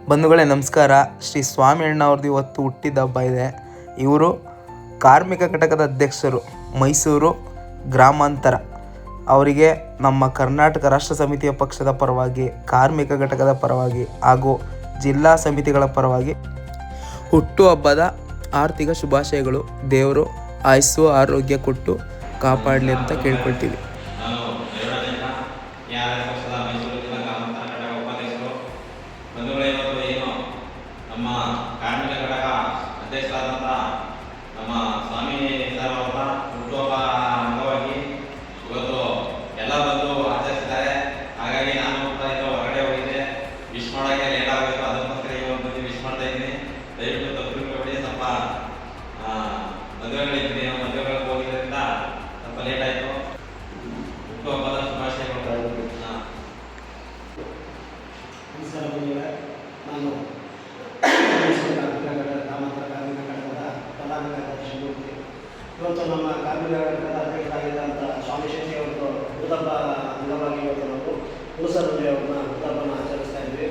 ಬಂಧುಗಳೇ ನಮಸ್ಕಾರ. ಶ್ರೀ ಸ್ವಾಮಿ ಅಣ್ಣವ್ರದ್ದು ಇವತ್ತು ಹುಟ್ಟಿದ ಹಬ್ಬ ಇದೆ. ಇವರು ಕಾರ್ಮಿಕ ಘಟಕದ ಅಧ್ಯಕ್ಷರು, ಮೈಸೂರು ಗ್ರಾಮಾಂತರ. ಅವರಿಗೆ ನಮ್ಮ ಕರ್ನಾಟಕ ರಾಷ್ಟ್ರ ಸಮಿತಿಯ ಪಕ್ಷದ ಪರವಾಗಿ, ಕಾರ್ಮಿಕ ಘಟಕದ ಪರವಾಗಿ ಹಾಗೂ ಜಿಲ್ಲಾ ಸಮಿತಿಗಳ ಪರವಾಗಿ ಹುಟ್ಟುಹಬ್ಬದ ಆರ್ಥಿಕ ಶುಭಾಶಯಗಳು. ದೇವರು ಆಯುಸ್ಸು ಆರೋಗ್ಯ ಕೊಟ್ಟು ಕಾಪಾಡಲಿ ಅಂತ ಕೇಳ್ಕೊಳ್ತೀವಿ. ನಮ್ಮ ಕಾರ್ಮಿಕ ಘಟಕ ಅಧ್ಯಕ್ಷರಾದಂಥ ನಮ್ಮ ಸ್ವಾಮಿ ಸರ್ ಅವರ ಹುಟ್ಟುಹಬ್ಬ ಅಂಗವಾಗಿ ಇವತ್ತು ಎಲ್ಲ ಬಂದು ಆಚರಿಸಿದ್ದಾರೆ. ಹಾಗಾಗಿ ನಾನು ಕೂಡ ಹೊರಗಡೆ ಹೋಗಿದ್ದೆ, ವಿಶ್ ಮಾಡೋಕ್ಕೆ ಲೇಟ್ ಆಗೋಯಿತು. ಅದಕ್ಕೋಸ್ಕರ ಇವತ್ತು ವಿಶ್ ಮಾಡ್ತಾ ಇದ್ದೀನಿ. ದಯವಿಟ್ಟು ತಪ್ಪುಬೇಡಿ. ಸ್ವಲ್ಪ ಮದುವೆಗಳಿದ್ದೀನಿ, ಮದುವೆಗಳಿಗೆ ಹೋಗಿದ್ದರಿಂದ ಸ್ವಲ್ಪ ಲೇಟ್ ಆಯಿತು. ಹುಟ್ಟುಹಬ್ಬದ ಶುಭಾಶಯಗಳು. ನಾನು ಗ್ರಾಮಾಂತರ ಕಾರ್ಮಿಕ ಘಟಕದ ಪ್ರಧಾನ ಕಾರ್ಯದರ್ಶಿ. ಇವತ್ತು ನಮ್ಮ ಕಾರ್ಮಿಕ ಘಟಕದ ಅಧ್ಯಕ್ಷರಾಗಿದ್ದಂಥ ಸ್ವಾಮಿ ಶೆಟ್ಟಿ ಅವರದ್ದು ಹುಟ್ಟುಹಬ್ಬ ಅಂಗವಾಗಿ ಇವತ್ತು ನಾವು ಹುಣಸರಲ್ಲಿ ಅವ್ರನ್ನ ಹುಟ್ಟುಹಬ್ಬನ ಆಚರಿಸ್ತಾ ಇದ್ವಿ.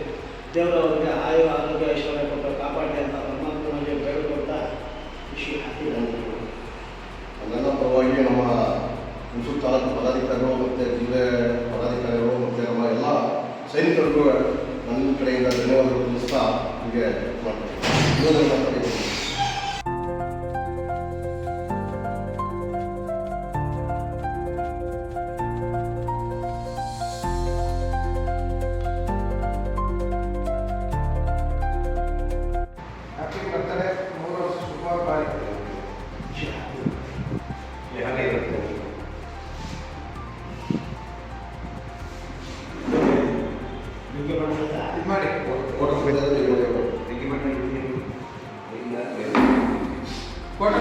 ದೇವರವರಿಗೆ ಆಯು ಆರೋಗ್ಯ ಐಶ್ವರ್ಯ ಕೊಟ್ಟು ಕಾಪಾಡಲಿ ಅಂತ ಪರಮಾತ್ಮನಲ್ಲಿ ಬೇಡಿಕೊಳ್ತಾ ಖುಷಿ ಆಗ್ತಿದೆ. ನನ್ನೆಲ್ಲ ಪರವಾಗಿ ನಮ್ಮ ಹುಣಸೂರು ತಾಲೂಕು ಪದಾಧಿಕಾರಿಗಳು ಮತ್ತು ಜಿಲ್ಲೆ ಪದಾಧಿಕಾರಿಗಳು ಮತ್ತು ನಮ್ಮ ಎಲ್ಲ ಸೈನಿಕರಿಗೂ ನನ್ನ ಕಡೆಯಿಂದ ಧನ್ಯವಾದಗಳು ತಿಳಿಸ್ತಾ ಹೀಗೆ ಮಾಡ್ತೀನಿ. Happy birthday. 3 ವರ್ಷ ಶುಭವಾಗಲಿ. ಇದು ಮಾಡಿ ಫೋಟೋ